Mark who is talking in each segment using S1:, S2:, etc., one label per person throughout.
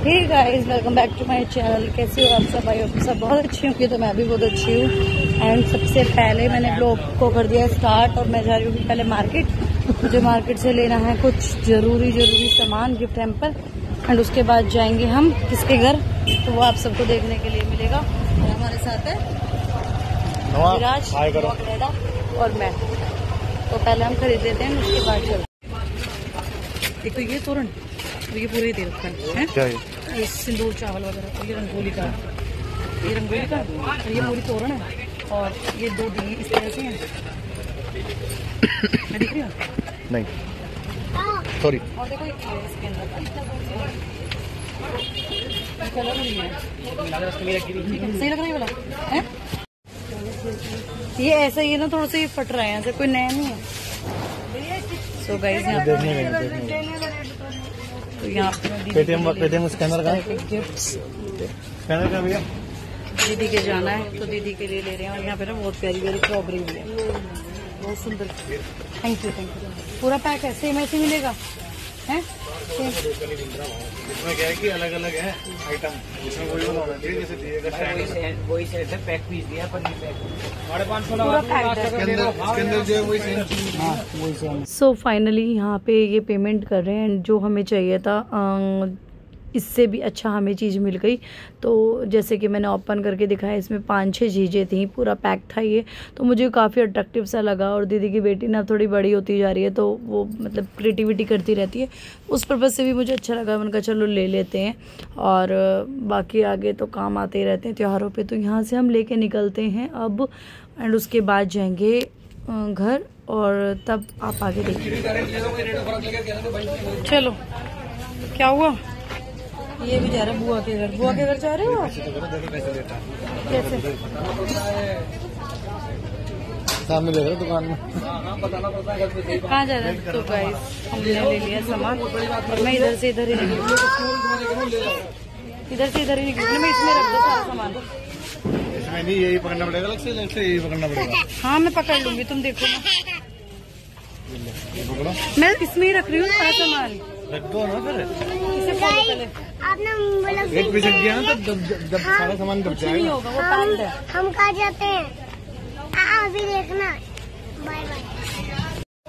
S1: Hey guys, welcome back to my channel. कैसे हो आप सब? भाई आप सब बहुत अच्छी होंगी, तो मैं भी बहुत अच्छी हूँ। एंड सबसे पहले मैंने ब्लॉग को कर दिया स्टार्ट और मैं जा रही हूँ पहले मार्केट। मुझे मार्केट से लेना है कुछ जरूरी सामान गिफ्ट हैम्पर। एंड उसके बाद जाएंगे हम किसके घर, तो वो आप सबको देखने के लिए मिलेगा। और हमारे साथ है विराज और मैं। तो पहले हम खरीद लेते हैं, उसके बाद चलते। देखो ये तोरण, ये पूरी दे रखा है क्या? ये सिंदूर चावल वगैरह, ये रंगोली का और ये पूरी तोरण है। और ये दो दिए इस तरह से हैं। मैं दिख रही हूँ?
S2: नहीं, सॉरी।
S1: और देखो इसके अंदर कलर नहीं है, सही लग रहा है वाला है? ये ऐसा ही है ना, थोड़ा सा ये फट रहा है यहाँ से, कोई नया नहीं है। सो गाइस यहाँ तो यहाँ
S2: पेटीएम स्कैनर का
S1: गिफ्ट्स
S2: स्कैनर का भैया
S1: दीदी के जाना है, तो दीदी के लिए ले रहे हैं। और यहाँ पे ना बहुत प्यारी प्यारी क्रॉकरी भी है, बहुत सुंदर। Thank you. पूरा पैक है, सेम ऐसे मिलेगा है?
S2: इसमें क्या है कि अलग अलग है आइटम, इसमें वही होना चाहिए जैसे दिए का
S3: वही सेट है, पैक पीस दिया पनीर पैक 550
S1: पूरा पैक
S2: इसके अंदर जो है वही सेम चीज।
S3: हाँ वही सेम।
S1: सो फाइनली यहाँ पे ये पेमेंट कर रहे हैं। जो हमें चाहिए था इससे भी अच्छा हमें चीज़ मिल गई। तो जैसे कि मैंने ओपन करके दिखाया, इसमें 5-6 चीज़ें थी, पूरा पैक था ये। तो मुझे काफ़ी अट्रैक्टिव सा लगा। और दीदी की बेटी ना थोड़ी बड़ी होती जा रही है, तो वो मतलब क्रिएटिविटी करती रहती है, उस पर्पज़ से भी मुझे अच्छा लगा। मैंने कहा चलो ले लेते हैं। और बाकी आगे तो काम आते ही रहते हैं त्योहारों पर। तो यहाँ से हम लेके निकलते हैं अब। एंड उसके बाद जाएंगे घर, और तब आप आगे देखिए। चलो क्या हुआ? ये भी जा रहा है बुआ के घर। बुआ के घर जा रहे हो? कैसे?
S2: सामने देख रहे हो दुकान में।
S1: कहाँ जा रहे हैं? तो गाइस हमने ले लिया सामान और मैं इधर से इधर ही निकली, मैं इसमें रख दो सारा सामान।
S2: इसमें नहीं, यही पकड़ना पड़ेगा, अलग से यही पकड़ना पड़ेगा।
S1: हाँ मैं पकड़ लूंगी, तुम देखो ना। मैं इसमें ही रख रही हूँ सारा सामान।
S2: रख दो ना फिर।
S1: पहले
S2: एक पीस दिया ना, तो जब सारा सामान दब जाएगा।
S1: नहीं होगा, वो पैक्ड है।
S4: हम कहाँ जाते हैं? अभी देखना। Bye bye.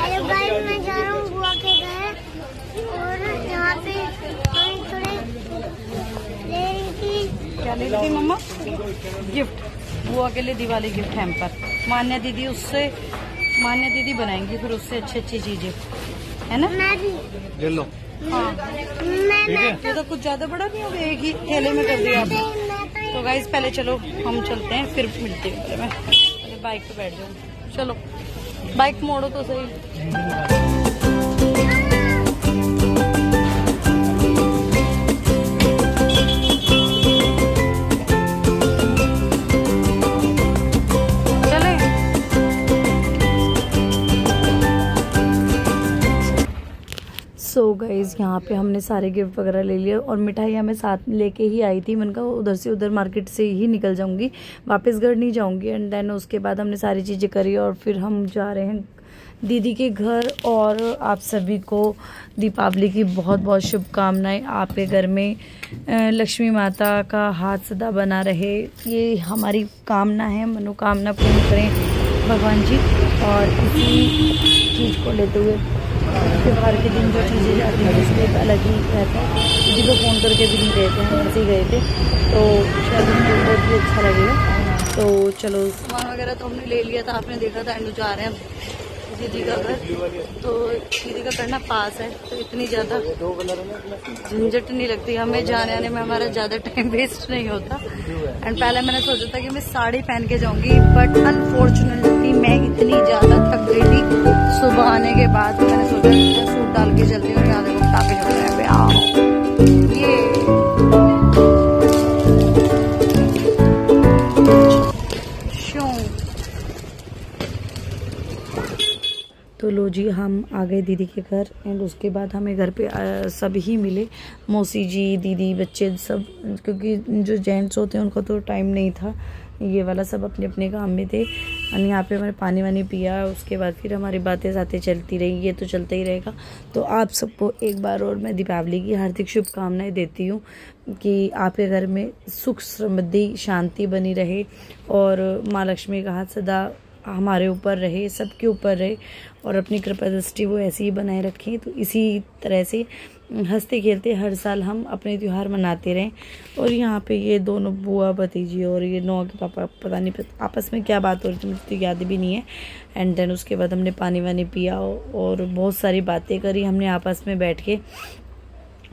S4: हेलो गाइस, मैं जा रहा हूँ बुआ के घर। और यहाँ पे हम थोड़े
S1: क्या ले रही थी मम्मा? गिफ्ट बुआ के लिए, दिवाली गिफ्ट हैम्पर। मान्या दीदी बनाएंगी फिर उससे अच्छी चीजें, है ना?
S4: मैं भी
S2: ले लो।
S1: हाँ
S2: ठीक है।
S1: ये तो कुछ ज्यादा बड़ा नहीं होगा, एक ही थैले में कर दिया आपने। तो गाइस पहले चलो हम चलते हैं, फिर मिलते हैं। मैं पहले बाइक पे बैठ जाऊँ। चलो बाइक मोड़ो तो सही। सो गाइज़ यहाँ पे हमने सारे गिफ्ट वगैरह ले लिए और मिठाइयाँ मैं साथ लेके ही आई थी। मैंने कहा उधर से उधर मार्केट से ही निकल जाऊँगी, वापस घर नहीं जाऊँगी। एंड देन उसके बाद हमने सारी चीज़ें करी और फिर हम जा रहे हैं दीदी के घर। और आप सभी को दीपावली की बहुत बहुत शुभकामनाएं। आपके घर में लक्ष्मी माता का हाथ सदा बना रहे, ये हमारी कामना है। मनोकामना पूर्ण करें भगवान जी। और इसी चीज़ को लेते हुए त्योहार के दिन जो चीज़ें जाती हैं उसमें एक अलग ही रहता है। दीदी को फ़ोन करके भी नहीं गए थे, हम ऐसे ही गए थे, तो शायद मुझे बहुत ही अच्छा लगेगा। तो चलो सामान वगैरह तो हमने ले लिया था, आपने देखा था। एंड जा रहे हैं दीदी का घर। तो दीदी का घर ना पास है, तो इतनी ज़्यादा झंझट नहीं लगती हमें। जाने आने में हमारा ज़्यादा टाइम वेस्ट नहीं होता। एंड पहले मैंने सोचा था कि मैं साड़ी पहन के जाऊंगी, बट अनफॉर्चुनेटली मैं इतनी ज़्यादा थक गई थी सुबह आने के बाद। तो मैंने सोचा सूट डाल के चलती हूँ। यहाँ देखो पटाखे चल रहे हैं पे आओ ये। तो लो जी, हम आ गए दीदी के घर। एंड उसके बाद हमें घर पे सब ही मिले, मौसी जी, दीदी, बच्चे सब। क्योंकि जो जेंट्स होते हैं उनको तो टाइम नहीं था ये वाला सब अपने अपने काम में थे। और यहाँ पे मैंने पानी वानी पिया, उसके बाद फिर हमारी बातें साथें चलती रही। ये तो चलता ही रहेगा। तो आप सबको एक बार और मैं दीपावली की हार्दिक शुभकामनाएं देती हूँ कि आपके घर में सुख समृद्धि शांति बनी रहे और माँ लक्ष्मी का हाथ सदा हमारे ऊपर रहे, सबके ऊपर रहे और अपनी कृपा दृष्टि वो ऐसी ही बनाए रखें। तो इसी तरह से हंसते खेलते हर साल हम अपने त्यौहार मनाते रहें। और यहाँ पे ये दोनों बुआ भतीजी और ये नौआ के पापा पता नहीं आपस में क्या बात हो रही थी, मुझे तो याद भी नहीं है। एंड देन उसके बाद हमने पानी वानी पिया और बहुत सारी बातें करी हमने आपस में बैठ के।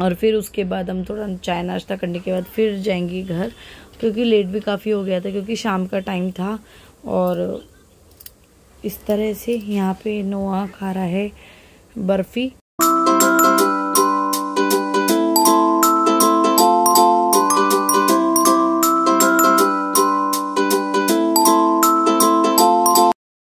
S1: और फिर उसके बाद हम थोड़ा चाय नाश्ता करने के बाद फिर जाएंगे घर, क्योंकि लेट भी काफ़ी हो गया था, क्योंकि शाम का टाइम था। और इस तरह से यहाँ पे नोआ खा रहा है बर्फ़ी।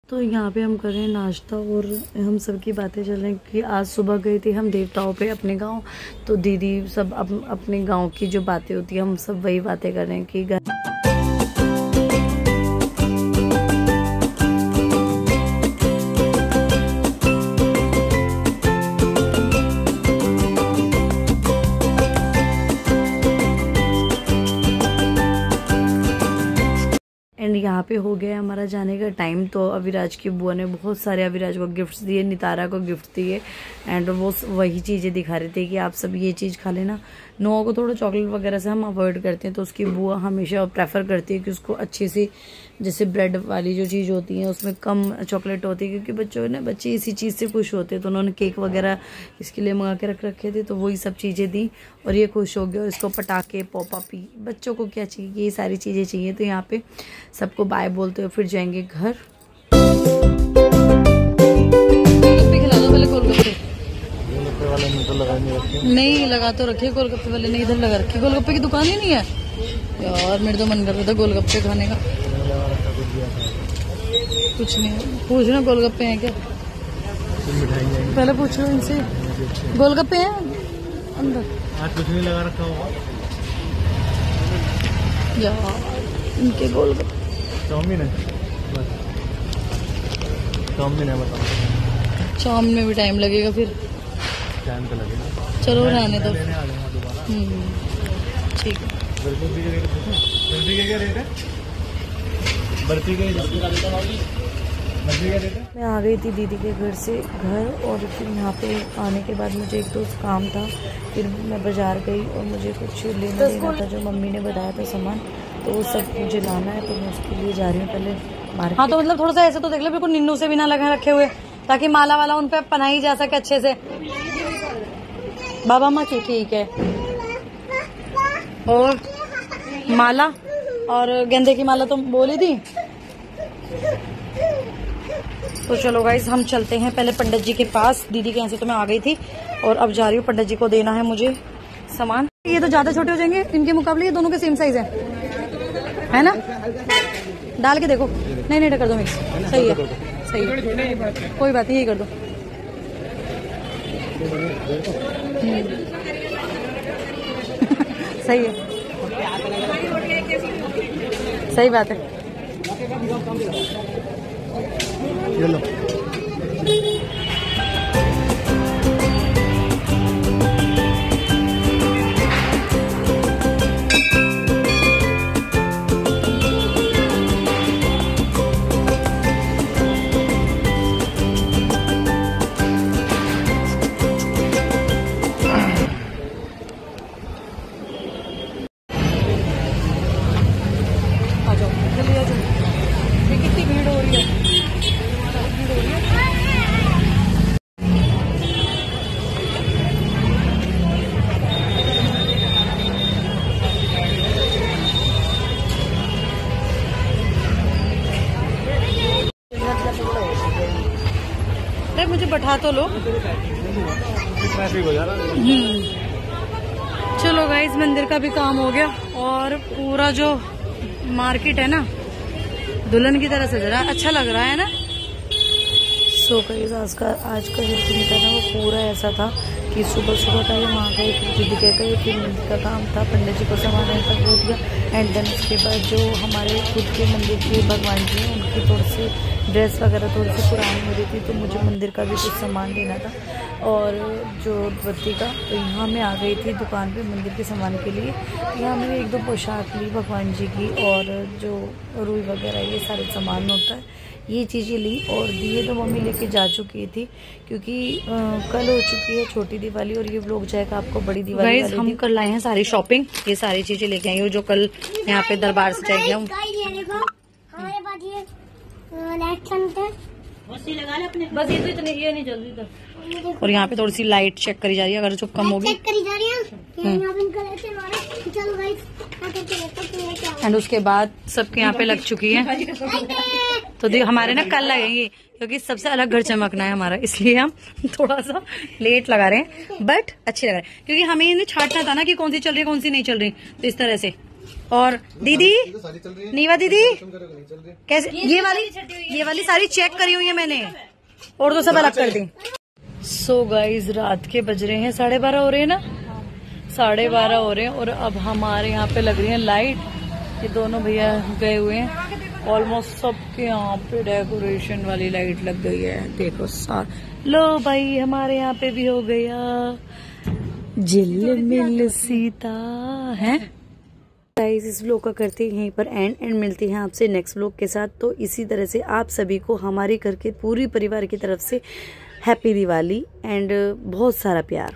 S1: तो यहाँ पे हम कर रहे हैं नाश्ता और हम सब की बातें चल रही हैं कि आज सुबह गए थे हम देवताओं पे अपने गांव। तो दीदी सब अपने गांव की जो बातें होती है हम सब वही बातें कर रहे हैं कि एंड यहाँ पे हो गया हमारा जाने का टाइम। तो अविराज की बुआ ने बहुत सारे अविराज को गिफ्ट्स दिए, नितारा को गिफ्ट दिए एंड वो वही चीज़ें दिखा रहे थे कि आप सब ये चीज़ खा लेना। नोआ को थोड़ा चॉकलेट वगैरह से हम अवॉइड करते हैं, तो उसकी बुआ हमेशा प्रेफर करती है कि उसको अच्छी सी जैसे ब्रेड वाली जो चीज़ होती है उसमें कम चॉकलेट होती है, क्योंकि बच्चे इसी चीज़ से खुश होते हैं। तो उन्होंने केक वगैरह इसके लिए मंगा के रख रखे थे, तो वही सब चीज़ें दी और ये खुश हो गया। इसको पटाखे पॉपी बच्चों को क्या चाहिए, ये सारी चीज़ें चाहिए। तो यहाँ पे सबको बाय बोलते हुए फिर जाएंगे घर। खिला दो पहले गोलगप्पे वाले नहीं लगा तो रखिए, गोलगप्पे वाले नहीं इधर लगा रखिए। गोलगप्पे की दुकान ही नहीं है यार, मेरे तो मन कर रहा था गोलगप्पे खाने का। कुछ नहीं है, पूछना गोलगप्पे हैं क्या, पहले पूछ लो इनसे। गोलगप्पे हैं अंदर,
S2: आज कुछ नहीं लगा रखा होगा
S1: यार इनके गोलगप्पे।
S2: चाउमीन है, चाउमीन है, बताओ।
S1: चाउमीन में भी टाइम लगेगा, फिर
S2: टाइम तो लगेगा।
S1: चलो रहने दो, ठीक है।
S2: बर्फी का क्या रेट है? बर्फी का रेट है?
S1: मैं आ गई थी दीदी के घर से घर, और फिर यहाँ पे आने के बाद मुझे एक दो काम था, फिर मैं बाजार गई और मुझे कुछ लेना था जो मम्मी ने बताया था सामान, तो वो सब मुझे लाना है। तो मैं उसके लिए जा रही हूँ पहले मार्केट। हाँ तो मतलब थोड़ा सा ऐसे तो देख लो, बिल्कुल निन्नू से भी ना लगा रखे हुए, ताकि माला वाला उन पे पनाई जा सके अच्छे से। बाबा माँ की ठीक है, और माला और गेंदे की माला तो बोली थी। तो चलो गाइस हम चलते हैं पहले पंडित जी के पास। दीदी के यहाँ से तो मैं आ गई थी और अब जा रही हूँ, पंडित जी को देना है मुझे सामान। ये तो ज्यादा छोटे हो जाएंगे इनके मुकाबले, ये दोनों के सेम साइज है ना? डाल के देखो, नहीं कर दो मिक्स, सही है सही है, कोई बात नहीं यही कर दो। सही है, सही बात है। कितनी भीड़ हो रही है, अरे मुझे बैठा तो लो।
S2: ट्रैफिक हो जा रहा है।
S1: चलो गाइस मंदिर का भी काम हो गया और पूरा जो मार्केट है ना दुल्हन की तरह सज रहा है, अच्छा लग रहा है ना। सो गाइस आज का जो दिन था ना वो पूरा ऐसा था कि सुबह सुबह का वहाँ गए, फिर दीदी के गए, फिर मंदिर का काम था, पंडित जी को सामान तक हो दिया। एंड देन उसके बाद जो हमारे खुद के मंदिर के भगवान जी हैं उनकी थोड़ी सी ड्रेस वगैरह थोड़ी सी पुरानी हो रही थी, तो मुझे मंदिर का भी कुछ सामान लेना था और जो बत्ती का, तो यहाँ मैं आ गई थी दुकान पे मंदिर के सामान के लिए। यहाँ मैंने 1-2 पोशाक ली भगवान जी की और जो रुई वगैरह ये सारे सामान होता है ये चीज़ें ली। और दिए तो मम्मी लेके जा चुकी थी क्योंकि कल हो चुकी है छोटी दिवाली और ये व्लॉग जाएगा आपको बड़ी दिवाली वाले हम कर लाए हैं सारी शॉपिंग, ये सारी चीज़ें लेके आई हूँ जो कल यहाँ पे दरबार से जाएगी हम। बस ये तो इतने ये नहीं चल रही। और यहाँ पे थोड़ी सी लाइट चेक करी जा रही है, अगर जो कम होगी एंड उसके बाद सबके यहाँ पे लग चुकी है। तो हमारे ना कल लगेंगी क्योंकि सबसे अलग घर चमकना है हमारा, इसलिए हम थोड़ा सा लेट लगा रहे हैं बट अच्छे लग रहे हैं क्योंकि हमें इन्हें छांटना था ना कि कौन सी चल रही है कौन सी नहीं चल रही, तो इस तरह से। और दीदी नीवा दीदी कैसे ये वाली सारी चेक करी हुई है मैंने और तो सब अलग कर दी। सो गाइज रात के बज रहे हैं 12:30 हो रहे हैं ना, 12:30 हो रहे हैं और अब हमारे यहाँ पे लग रही है लाइट। ये दोनों भैया गए हुए हैं, ऑलमोस्ट सबके यहाँ पे डेकोरेशन वाली लाइट लग गई है। देखो लो भाई हमारे यहाँ पे भी हो गया झिलमिल सीता है। गाइस इस व्लॉग का करते हैं यहीं पर एंड मिलते हैं आपसे नेक्स्ट व्लॉग के साथ। तो इसी तरह से आप सभी को हमारे घर के पूरी परिवार की तरफ से हैप्पी दिवाली एंड बहुत सारा प्यार।